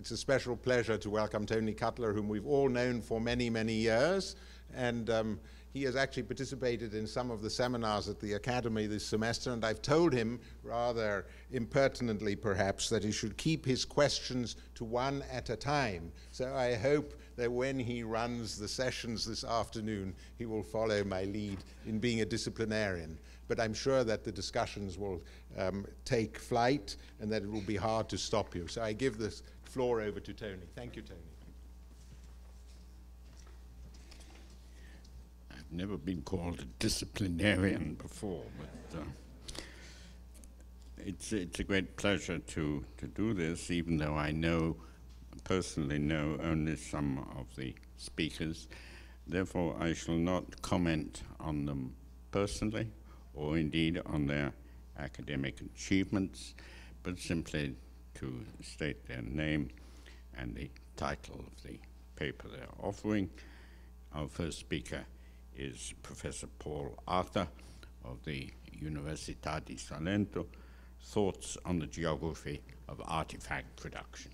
it's a special pleasure to welcome Tony Cutler, whom we've all known for many, many years. And he has actually participated in some of the seminars at the Academy this semester, and I've told him, rather impertinently perhaps, that he should keep his questions to one at a time. So I hope that when he runs the sessions this afternoon, he will follow my lead in being a disciplinarian. But I'm sure that the discussions will take flight and that it will be hard to stop you. So I give the floor over to Tony. Thank you, Tony. I've never been called a disciplinarian before, but it's a great pleasure to do this, even though I personally know only some of the speakers. Therefore, I shall not comment on them personally, or indeed on their academic achievements, but simply to state their name and the title of the paper they're offering. Our first speaker is Professor Paul Arthur of the Università di Salento, Thoughts on the Geography of Artifact Production.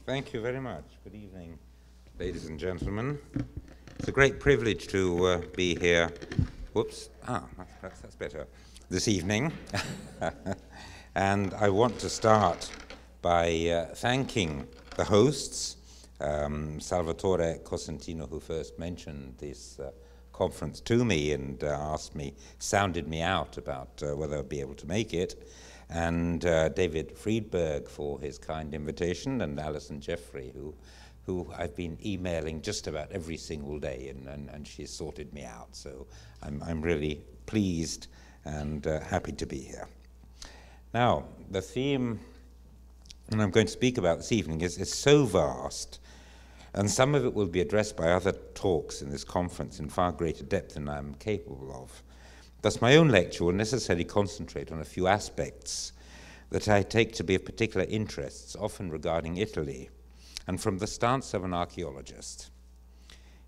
Thank you very much. Good evening, ladies and gentlemen. It's a great privilege to be here. Whoops. That's better. This evening. And I want to start by thanking the hosts, Salvatore Cosentino, who first mentioned this conference to me and sounded me out about whether I'd be able to make it, and David Friedberg for his kind invitation, and Alison Jeffrey, who I've been emailing just about every single day, and she's sorted me out. So I'm really pleased and happy to be here. Now, the theme that I'm going to speak about this evening is so vast, and some of it will be addressed by other talks in this conference in far greater depth than I'm capable of. Thus, my own lecture will necessarily concentrate on a few aspects that I take to be of particular interest, often regarding Italy, and from the stance of an archaeologist.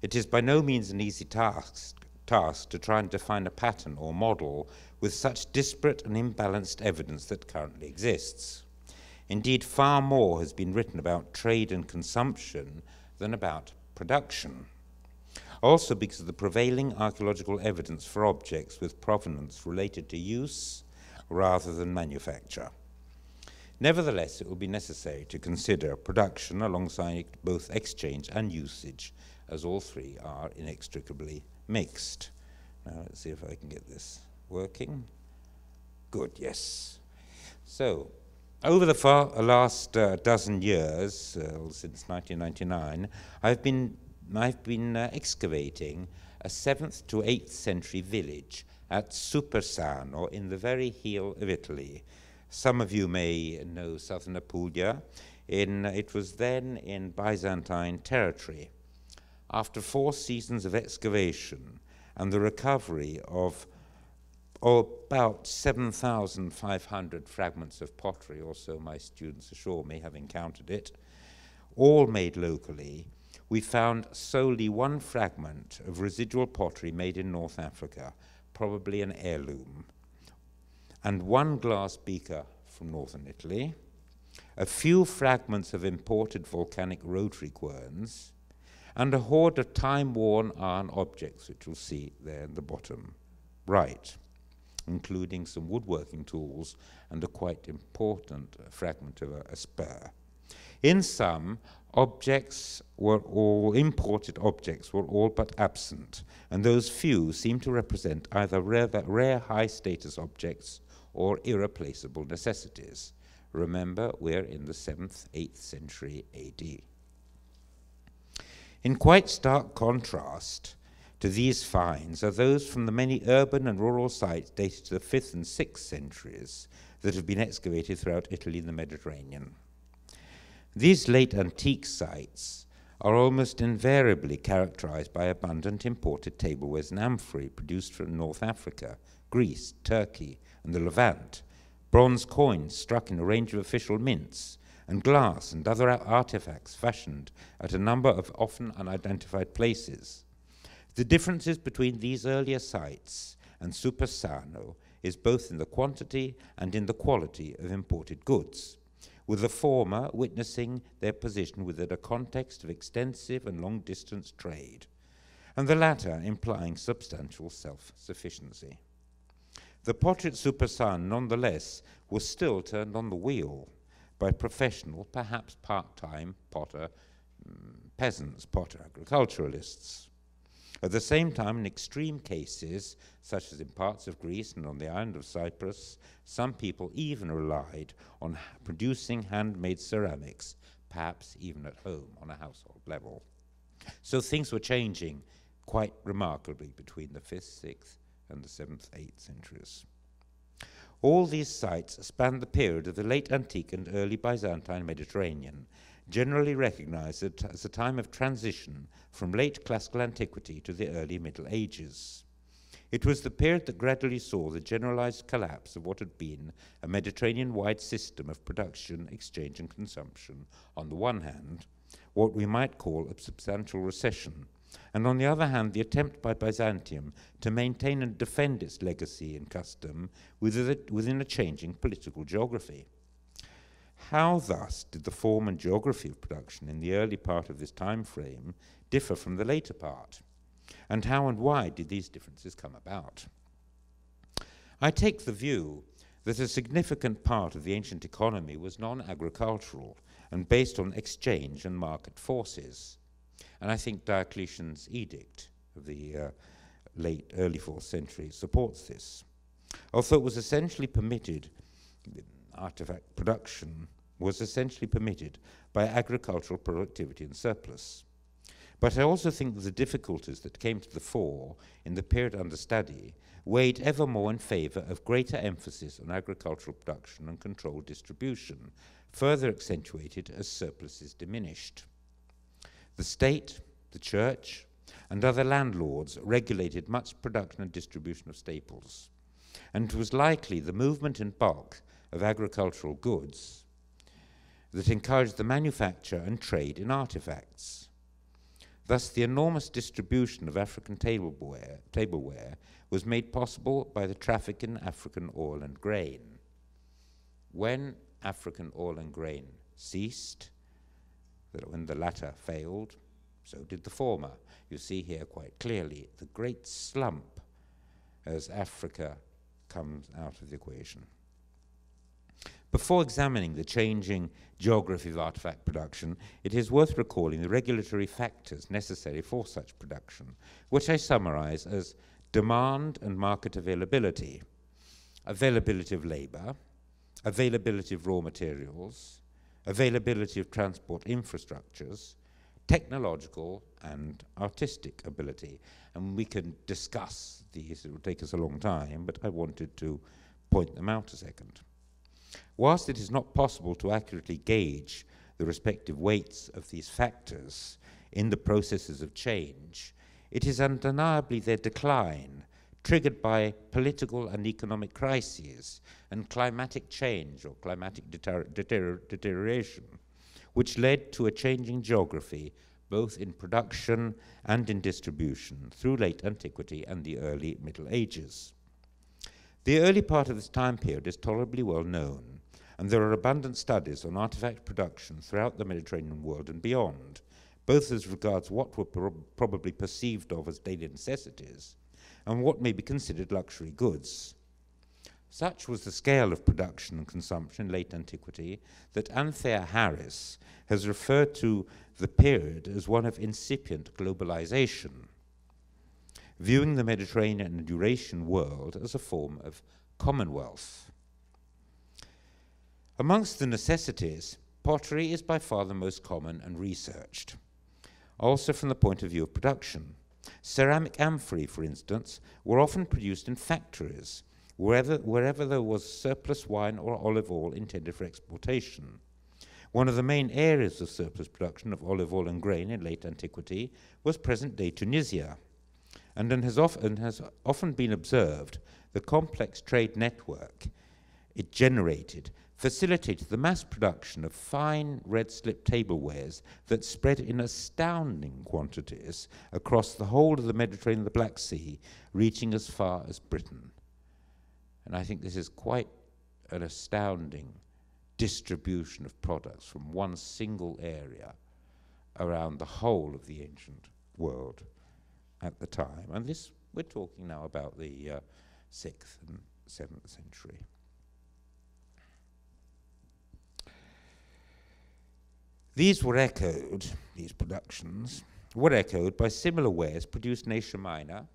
It is by no means an easy task to try and define a pattern or model with such disparate and imbalanced evidence that currently exists. Indeed, far more has been written about trade and consumption than about production. Also because of the prevailing archaeological evidence for objects with provenance related to use rather than manufacture. Nevertheless, it will be necessary to consider production alongside both exchange and usage, as all three are inextricably mixed. Now let's see if I can get this working. Good, yes. So, over the last dozen years, since 1999, I've been excavating a 7th to 8th century village at Supersano in the very heel of Italy. Some of you may know southern Apulia. It was then in Byzantine territory. After 4 seasons of excavation and the recovery of about 7,500 fragments of pottery, or so my students assure me, having counted it, all made locally, we found solely one fragment of residual pottery made in North Africa, probably an heirloom, and one glass beaker from northern Italy, a few fragments of imported volcanic rotary querns, and a hoard of time-worn iron objects, which you'll see there in the bottom right, including some woodworking tools and a quite important fragment of a spur. In sum, imported objects were all but absent, and those few seem to represent either rare high-status objects or irreplaceable necessities. Remember, we're in the 7th, 8th century AD. In quite stark contrast to these finds are those from the many urban and rural sites dated to the 5th and 6th centuries that have been excavated throughout Italy and the Mediterranean. These late antique sites are almost invariably characterized by abundant imported tablewares and amphorae produced from North Africa, Greece, Turkey, and the Levant, bronze coins struck in a range of official mints, and glass and other artifacts fashioned at a number of often unidentified places. The differences between these earlier sites and Supersano is both in the quantity and in the quality of imported goods, with the former witnessing their position within a context of extensive and long-distance trade, and the latter implying substantial self-sufficiency. The pottery at Supersan, nonetheless, was still turned on the wheel by professional, perhaps part-time peasants, potter agriculturalists. At the same time, in extreme cases, such as in parts of Greece and on the island of Cyprus, some people even relied on producing handmade ceramics, perhaps even at home on a household level. So things were changing quite remarkably between the 5th, 6th, and the 7th, 8th centuries. All these sites span the period of the late antique and early Byzantine Mediterranean, generally recognized as a time of transition from late classical antiquity to the early Middle Ages. It was the period that gradually saw the generalized collapse of what had been a Mediterranean-wide system of production, exchange, and consumption on the one hand, what we might call a substantial recession, and on the other hand, the attempt by Byzantium to maintain and defend its legacy and custom within a changing political geography. How, thus, did the form and geography of production in the early part of this time frame differ from the later part? And how and why did these differences come about? I take the view that a significant part of the ancient economy was non-agricultural and based on exchange and market forces. And I think Diocletian's edict of the early 4th century supports this. Although it was essentially permitted, artifact production was essentially permitted by agricultural productivity and surplus. But I also think that the difficulties that came to the fore in the period under study weighed ever more in favor of greater emphasis on agricultural production and controlled distribution, further accentuated as surpluses diminished. The state, the church, and other landlords regulated much production and distribution of staples, and it was likely the movement in bulk of agricultural goods that encouraged the manufacture and trade in artifacts. Thus, the enormous distribution of African tableware was made possible by the traffic in African oil and grain. When African oil and grain ceased, when the latter failed, so did the former. You see here quite clearly the great slump as Africa comes out of the equation. Before examining the changing geography of artifact production, it is worth recalling the regulatory factors necessary for such production, which I summarize as demand and market availability, availability of labor, availability of raw materials, availability of transport infrastructures, technological and artistic ability. And we can discuss these, it will take us a long time, but I wanted to point them out a second. Whilst it is not possible to accurately gauge the respective weights of these factors in the processes of change, it is undeniably their decline, triggered by political and economic crises and climatic change or climatic deterioration, which led to a changing geography both in production and in distribution through late antiquity and the early Middle Ages. The early part of this time period is tolerably well known, and there are abundant studies on artifact production throughout the Mediterranean world and beyond, both as regards what were probably perceived of as daily necessities and what may be considered luxury goods. Such was the scale of production and consumption in late antiquity that Anthea Harris has referred to the period as one of incipient globalization, viewing the Mediterranean and Eurasian world as a form of commonwealth. Amongst the necessities, pottery is by far the most common and researched, also from the point of view of production. Ceramic amphorae, for instance, were often produced in factories, wherever there was surplus wine or olive oil intended for exportation. One of the main areas of surplus production of olive oil and grain in late antiquity was present-day Tunisia, and has often been observed the complex trade network it generated facilitated the mass production of fine red slip tablewares that spread in astounding quantities across the whole of the Mediterranean and the Black Sea, reaching as far as Britain. And I think this is quite an astounding distribution of products from one single area around the whole of the ancient world at the time. And this, we're talking now about the 6th and 7th century. These productions were echoed by similar wares produced in Asia Minor,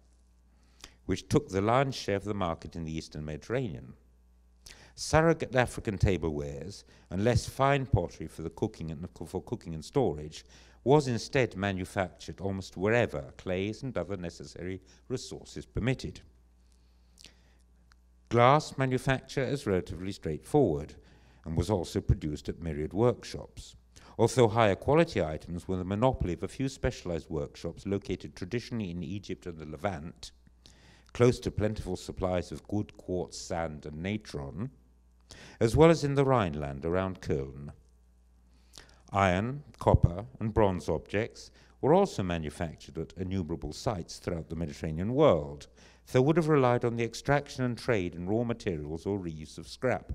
which took the lion's share of the market in the Eastern Mediterranean. Surrogate African tablewares and less fine pottery for cooking and storage was instead manufactured almost wherever clays and other necessary resources permitted. Glass manufacture is relatively straightforward and was also produced at myriad workshops. Also, higher quality items were the monopoly of a few specialized workshops located traditionally in Egypt and the Levant, close to plentiful supplies of good quartz, sand, and natron, as well as in the Rhineland around Köln. Iron, copper, and bronze objects were also manufactured at innumerable sites throughout the Mediterranean world, though would have relied on the extraction and trade in raw materials or reuse of scrap.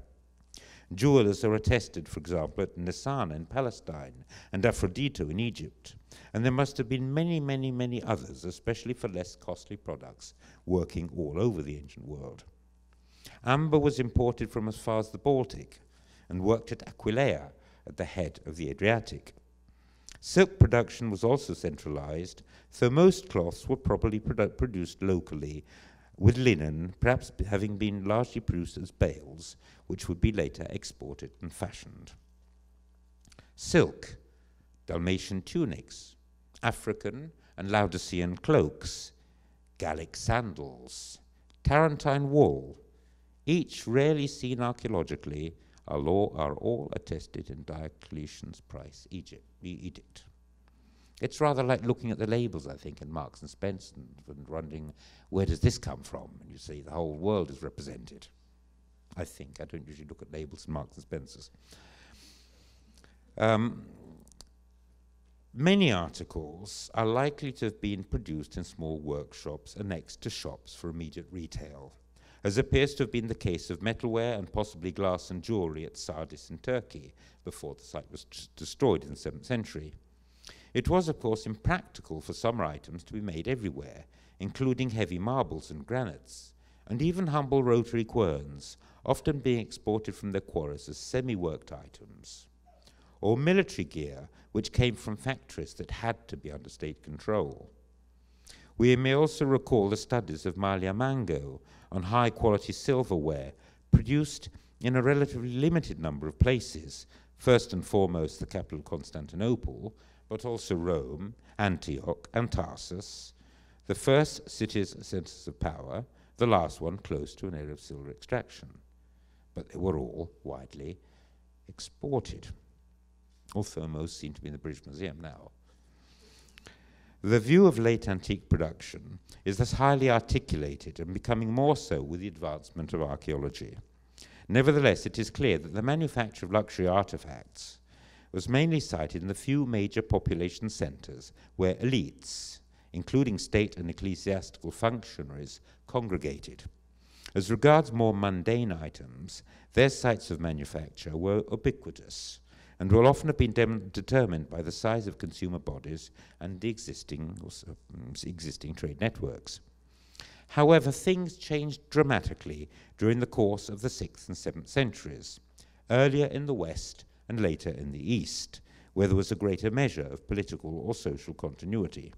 Jewelers are attested, for example, at Nisana in Palestine and Aphrodito in Egypt, and there must have been many, many, many others, especially for less costly products, working all over the ancient world. Amber was imported from as far as the Baltic and worked at Aquileia at the head of the Adriatic. Silk production was also centralized, though most cloths were probably produced locally, with linen perhaps having been largely produced as bales, which would be later exported and fashioned. Silk, Dalmatian tunics, African and Laodicean cloaks, Gallic sandals, Tarentine wool, each rarely seen archaeologically, are all attested in Diocletian's price edict. It's rather like looking at the labels, I think, in Marks and Spencer and wondering, where does this come from? And you see the whole world is represented. I think. I don't usually look at labels in Marks and Spencer's. Many articles are likely to have been produced in small workshops annexed to shops for immediate retail, as appears to have been the case of metalware and possibly glass and jewelry at Sardis in Turkey, before the site was destroyed in the 7th century. It was, of course, impractical for some items to be made everywhere, including heavy marbles and granites, and even humble rotary querns, often being exported from their quarries as semi-worked items, or military gear, which came from factories that had to be under state control. We may also recall the studies of Malia Mango on high-quality silverware produced in a relatively limited number of places, first and foremost the capital Constantinople, but also Rome, Antioch, and Tarsus, the first centers of power, the last one close to an area of silver extraction. But they were all widely exported, although most seem to be in the British Museum now. The view of late antique production is thus highly articulated and becoming more so with the advancement of archaeology. Nevertheless, it is clear that the manufacture of luxury artifacts was mainly cited in the few major population centers where elites, including state and ecclesiastical functionaries, congregated. As regards more mundane items, their sites of manufacture were ubiquitous and will often have been determined by the size of consumer bodies and the existing trade networks. However, things changed dramatically during the course of the 6th and 7th centuries, earlier in the West and later in the East, where there was a greater measure of political or social continuity.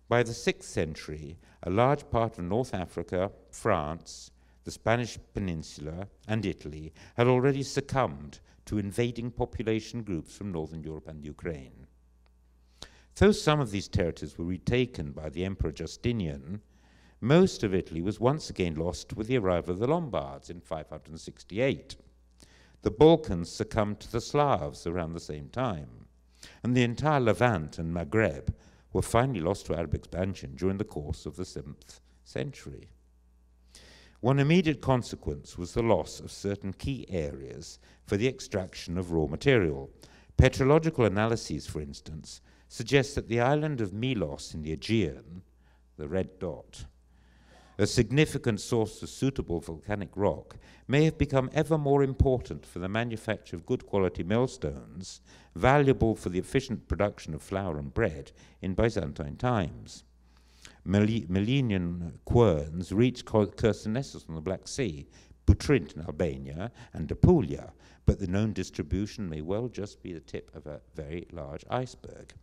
By the 6th century, a large part of North Africa, France, the Spanish Peninsula, and Italy had already succumbed to invading population groups from Northern Europe and Ukraine. Though some of these territories were retaken by the Emperor Justinian, most of Italy was once again lost with the arrival of the Lombards in 568. The Balkans succumbed to the Slavs around the same time, and the entire Levant and Maghreb were finally lost to Arab expansion during the course of the 7th century. One immediate consequence was the loss of certain key areas for the extraction of raw material. Petrological analyses, for instance, suggest that the island of Milos in the Aegean, the red dot, a significant source of suitable volcanic rock, may have become ever more important for the manufacture of good quality millstones, valuable for the efficient production of flour and bread in Byzantine times. Melian querns reached Chersonesus on the Black Sea, Butrint in Albania, and Apulia, but the known distribution may well just be the tip of a very large iceberg.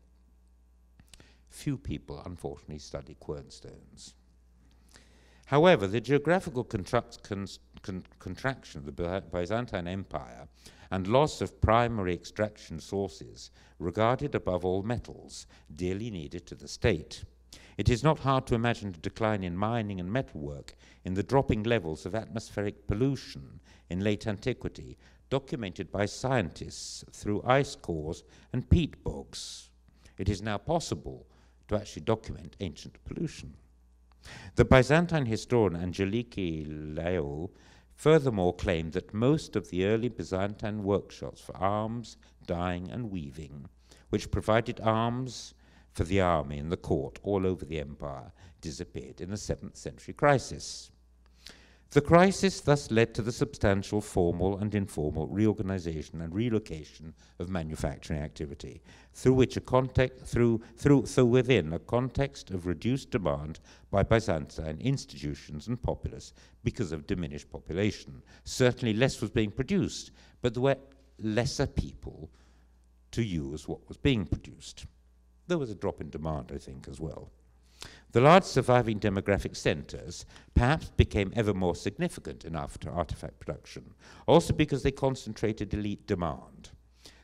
Few people, unfortunately, study quernstones. However, the geographical contraction of the Byzantine Empire and loss of primary extraction sources, regarded above all metals, dearly needed to the state. It is not hard to imagine a decline in mining and metalwork in the dropping levels of atmospheric pollution in late antiquity, documented by scientists through ice cores and peat bogs. It is now possible to actually document ancient pollution. The Byzantine historian Angeliki Leo furthermore claimed that most of the early Byzantine workshops for arms, dyeing, and weaving, which provided arms for the army and the court all over the empire, disappeared in the 7th century crisis. The crisis thus led to the substantial formal and informal reorganization and relocation of manufacturing activity, within a context of reduced demand by Byzantine institutions and populace because of diminished population. Certainly less was being produced, but there were lesser people to use what was being produced. There was a drop in demand, I think, as well. The large surviving demographic centers perhaps became ever more significant in artifact production, also because they concentrated elite demand.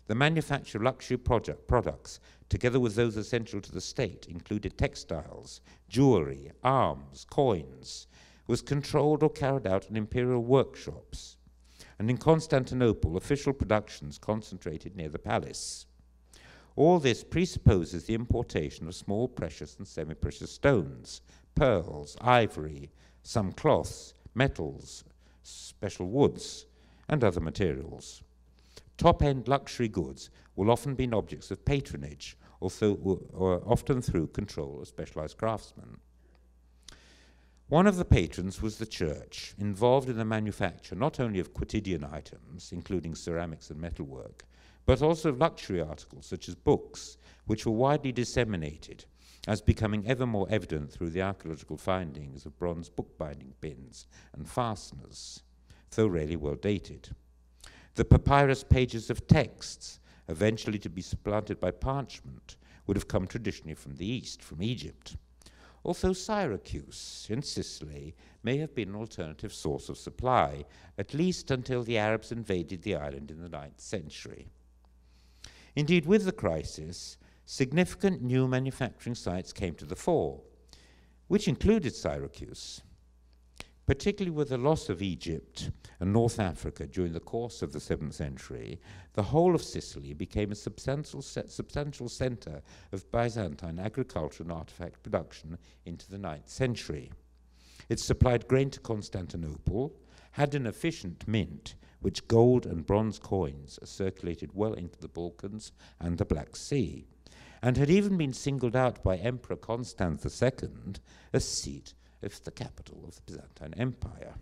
The manufacture of luxury products, together with those essential to the state, included textiles, jewelry, arms, coins, was controlled or carried out in imperial workshops. And in Constantinople, official productions concentrated near the palace. All this presupposes the importation of small precious and semi-precious stones, pearls, ivory, some cloths, metals, special woods, and other materials. Top-end luxury goods will often be objects of patronage, or often through control of specialized craftsmen. One of the patrons was the church, involved in the manufacture not only of quotidian items, including ceramics and metalwork, but also of luxury articles such as books, which were widely disseminated, as becoming ever more evident through the archaeological findings of bronze bookbinding pins and fasteners, though rarely well dated. The papyrus pages of texts, eventually to be supplanted by parchment, would have come traditionally from the east, from Egypt. Also, Syracuse in Sicily may have been an alternative source of supply, at least until the Arabs invaded the island in the 9th century. Indeed, with the crisis, significant new manufacturing sites came to the fore, which included Syracuse. Particularly with the loss of Egypt and North Africa during the course of the 7th century, the whole of Sicily became a substantial center of Byzantine agriculture and artifact production into the 9th century. It supplied grain to Constantinople, had an efficient mint, which gold and bronze coins circulated well into the Balkans and the Black Sea, and had even been singled out by Emperor Constans II as seat of the capital of the Byzantine Empire,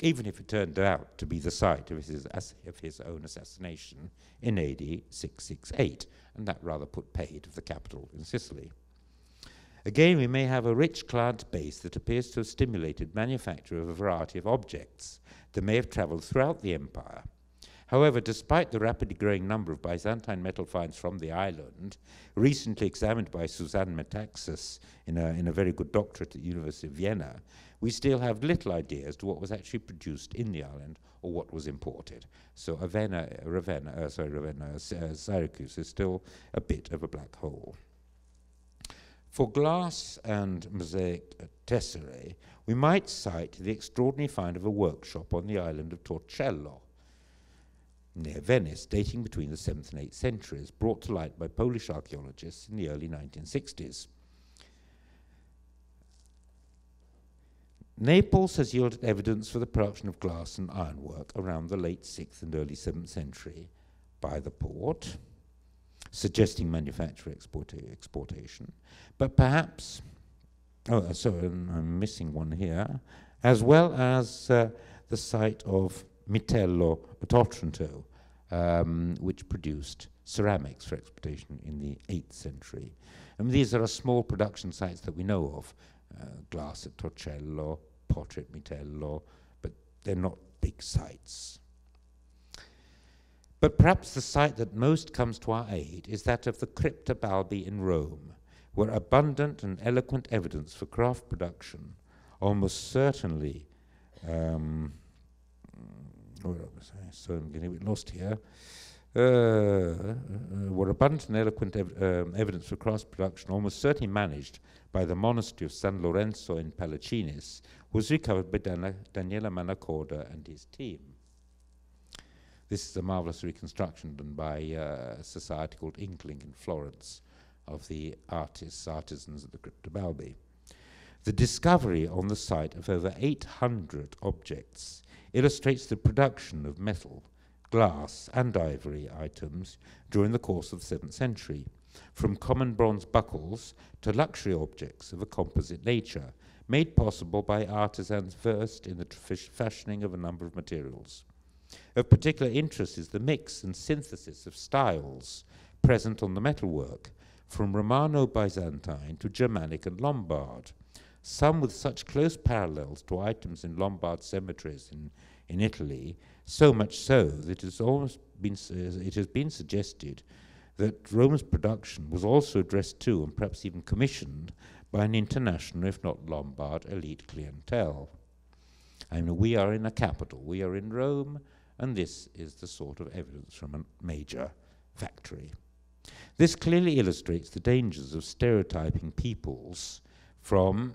even if it turned out to be the site of his own assassination in AD 668, and that rather put paid of the capital in Sicily. Again, we may have a rich client base that appears to have stimulated manufacture of a variety of objects that may have traveled throughout the empire. However, despite the rapidly growing number of Byzantine metal finds from the island, recently examined by Suzanne Metaxas in a very good doctorate at the University of Vienna, we still have little idea as to what was actually produced in the island or what was imported. So Syracuse is still a bit of a black hole. For glass and mosaic tesserae, we might cite the extraordinary find of a workshop on the island of Torcello, near Venice, dating between the 7th and 8th centuries, brought to light by Polish archaeologists in the early 1960s. Naples has yielded evidence for the production of glass and ironwork around the late 6th and early 7th century by the port, suggesting manufacture exportation, but perhaps I'm missing one here, as well as the site of Mitello at Otranto, which produced ceramics for exportation in the 8th century. And these are small production sites that we know of, glass at Torcello, pottery at Mitello, but they're not big sites. But perhaps the site that most comes to our aid is that of the Crypta Balbi in Rome, where abundant and eloquent evidence for craft production almost certainly, so I'm getting a bit lost here, were abundant and eloquent evidence for craft production almost certainly managed by the monastery of San Lorenzo in Palacinis, was recovered by Daniele Manacorda and his team. This is a marvelous reconstruction done by a society called Inkling in Florence of the artisans at the Crypta Balbi. The discovery on the site of over 800 objects illustrates the production of metal, glass and ivory items during the course of the 7th century, from common bronze buckles to luxury objects of a composite nature, made possible by artisans versed in the fashioning of a number of materials. Of particular interest is the mix and synthesis of styles present on the metalwork, from Romano-Byzantine to Germanic and Lombard, some with such close parallels to items in Lombard cemeteries in Italy, so much so that it has been suggested that Rome's production was also addressed to and perhaps even commissioned by an international, if not Lombard, elite clientele. I mean, we are in a capital, we are in Rome, and this is the sort of evidence from a major factory. This clearly illustrates the dangers of stereotyping peoples from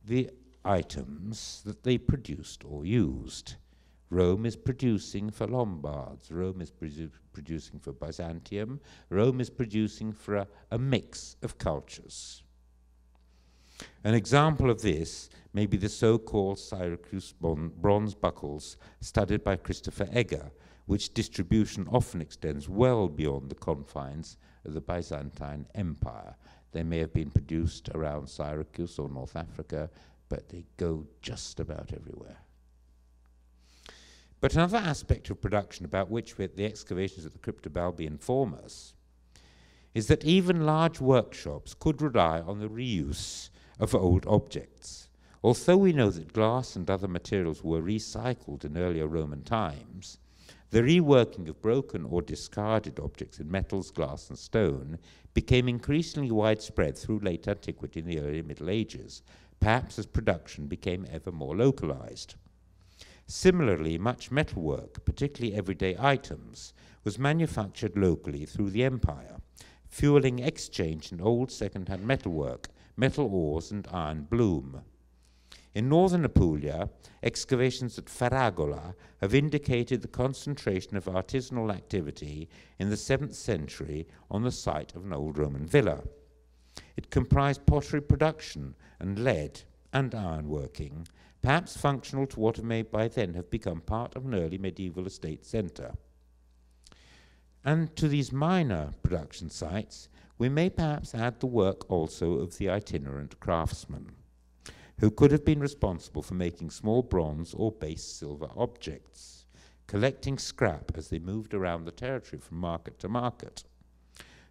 the items that they produced or used. Rome is producing for Lombards, Rome is producing for Byzantium, Rome is producing for a mix of cultures. An example of this may be the so-called Syracuse bronze buckles studied by Christopher Egger, which distribution often extends well beyond the confines of the Byzantine Empire. They may have been produced around Syracuse or North Africa, but they go just about everywhere. But another aspect of production about which the excavations at the Crypta Balbi inform us is that even large workshops could rely on the reuse of old objects. Although we know that glass and other materials were recycled in earlier Roman times, the reworking of broken or discarded objects in metals, glass, and stone became increasingly widespread through late antiquity and the early Middle Ages, perhaps as production became ever more localized. Similarly, much metalwork, particularly everyday items, was manufactured locally through the empire, fueling exchange in old second-hand metalwork, metal ores, and iron bloom. In northern Apulia, excavations at Ferragola have indicated the concentration of artisanal activity in the 7th century on the site of an old Roman villa. It comprised pottery production and lead and ironworking, perhaps functional to what may by then have become part of an early medieval estate centre. And to these minor production sites, we may perhaps add the work also of the itinerant craftsman, who could have been responsible for making small bronze or base silver objects, collecting scrap as they moved around the territory from market to market.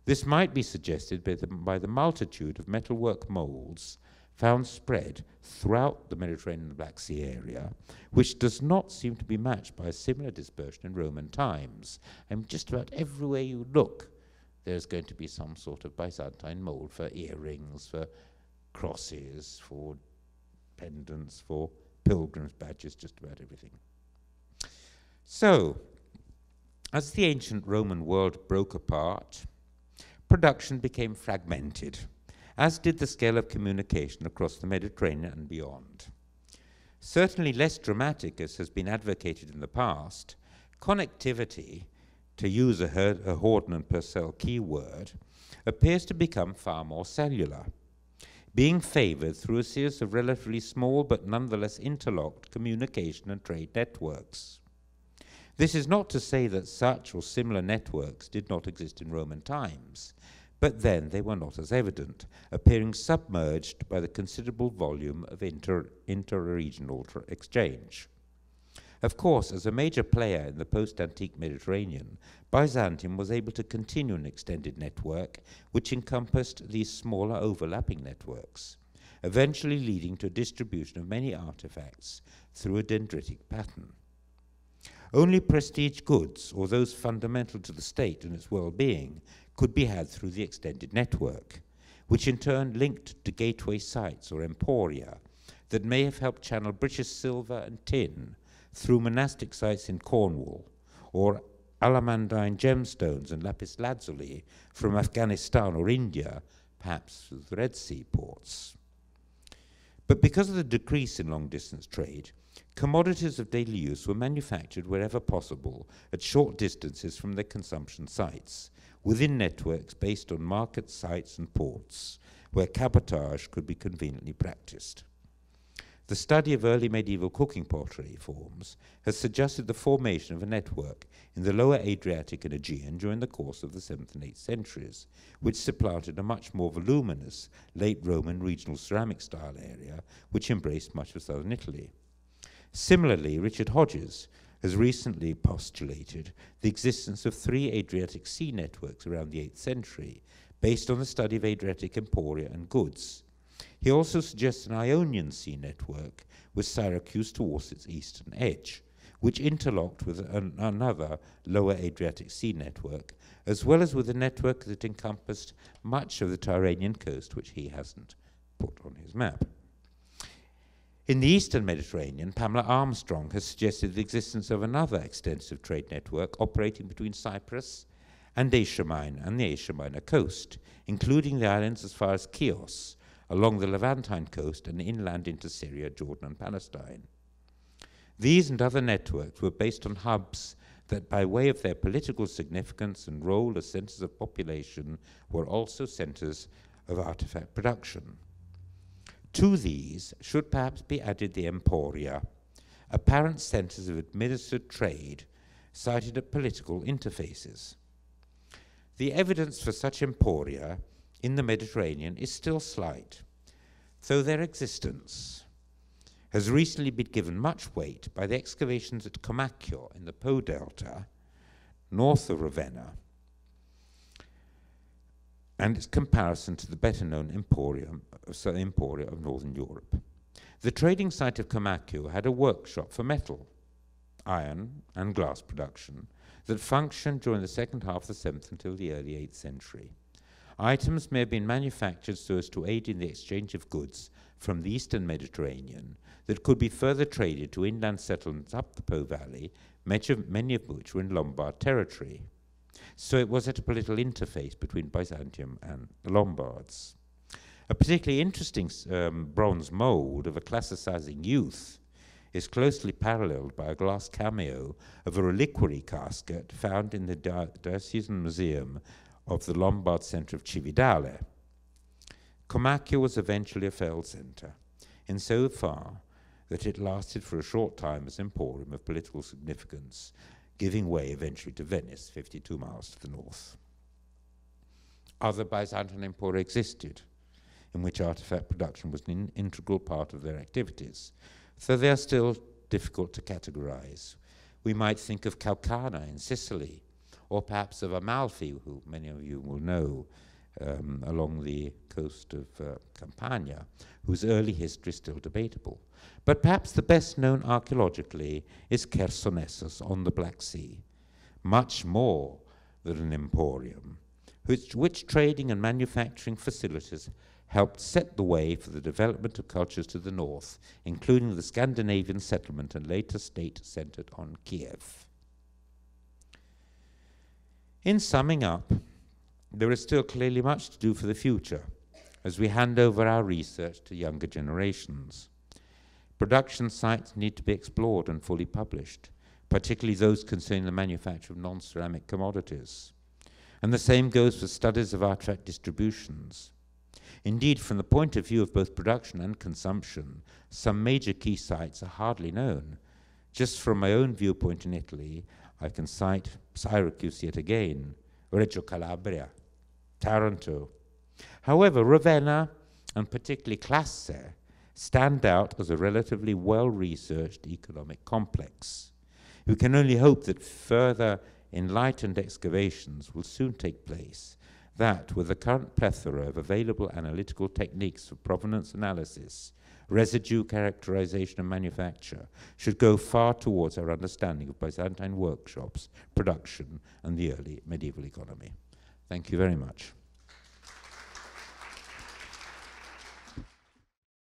This might be suggested by the multitude of metalwork molds found spread throughout the Mediterranean and Black Sea area, which does not seem to be matched by a similar dispersion in Roman times. And just about everywhere you look, there's going to be some sort of Byzantine mold for earrings, for crosses, for pendants, for pilgrims' badges, just about everything. So, as the ancient Roman world broke apart, production became fragmented, as did the scale of communication across the Mediterranean and beyond. Certainly less dramatic, as has been advocated in the past, connectivity, to use a Horden and Purcell keyword, appears to become far more cellular, being favored through a series of relatively small but nonetheless interlocked communication and trade networks. This is not to say that such or similar networks did not exist in Roman times, but then they were not as evident, appearing submerged by the considerable volume of inter-regional exchange. Of course, as a major player in the post-antique Mediterranean, Byzantium was able to continue an extended network which encompassed these smaller overlapping networks, eventually leading to a distribution of many artifacts through a dendritic pattern. Only prestige goods, or those fundamental to the state and its well-being, could be had through the extended network, which in turn linked to gateway sites or emporia that may have helped channel British silver and tin through monastic sites in Cornwall, or Alamandine gemstones and lapis lazuli from Afghanistan or India, perhaps through the Red Sea ports. But because of the decrease in long-distance trade, commodities of daily use were manufactured wherever possible at short distances from their consumption sites, within networks based on market sites and ports, where cabotage could be conveniently practiced. The study of early medieval cooking pottery forms has suggested the formation of a network in the lower Adriatic and Aegean during the course of the 7th and 8th centuries, which supplanted a much more voluminous late Roman regional ceramic style area, which embraced much of southern Italy. Similarly, Richard Hodges has recently postulated the existence of 3 Adriatic sea networks around the 8th century, based on the study of Adriatic emporia and goods. He also suggests an Ionian sea network with Syracuse towards its eastern edge, which interlocked with another lower Adriatic sea network, as well as with a network that encompassed much of the Tyrrhenian coast, which he hasn't put on his map. In the eastern Mediterranean, Pamela Armstrong has suggested the existence of another extensive trade network operating between Cyprus and Asia Minor and the Asia Minor coast, including the islands as far as Chios, along the Levantine coast and inland into Syria, Jordan, and Palestine. These and other networks were based on hubs that, by way of their political significance and role as centers of population, were also centers of artifact production. To these should perhaps be added the emporia, apparent centers of administered trade sited at political interfaces. The evidence for such emporia in the Mediterranean is still slight, though their existence has recently been given much weight by the excavations at Comacchio in the Po Delta, north of Ravenna, and its comparison to the better-known emporia of northern Europe. The trading site of Comacchio had a workshop for metal, iron, and glass production that functioned during the second half of the 7th until the early 8th century. Items may have been manufactured so as to aid in the exchange of goods from the eastern Mediterranean that could be further traded to inland settlements up the Po Valley, many of which were in Lombard territory. So it was at a political interface between Byzantium and the Lombards. A particularly interesting bronze mold of a classicizing youth is closely paralleled by a glass cameo of a reliquary casket found in the Diocesan Museum of the Lombard center of Cividale. Comacchio was eventually a failed center, insofar that it lasted for a short time as emporium of political significance, giving way eventually to Venice, 52 miles to the north. Other Byzantine emporia existed, in which artifact production was an integral part of their activities, so they are still difficult to categorize. We might think of Calcana in Sicily, or perhaps of Amalfi, who many of you will know, along the coast of Campania, whose early history is still debatable. But perhaps the best known archaeologically is Chersonesus on the Black Sea, much more than an emporium, which trading and manufacturing facilities helped set the way for the development of cultures to the north, including the Scandinavian settlement and later state centered on Kiev. In summing up, there is still clearly much to do for the future as we hand over our research to younger generations. Production sites need to be explored and fully published, particularly those concerning the manufacture of non-ceramic commodities. And the same goes for studies of artifact distributions. Indeed, from the point of view of both production and consumption, some major key sites are hardly known. Just from my own viewpoint in Italy, I can cite Syracuse yet again, Reggio Calabria, Taranto. However, Ravenna, and particularly Classe, stand out as a relatively well-researched economic complex. We can only hope that further enlightened excavations will soon take place that, with the current plethora of available analytical techniques for provenance analysis, residue characterization and manufacture, should go far towards our understanding of Byzantine workshops, production, and the early medieval economy. Thank you very much.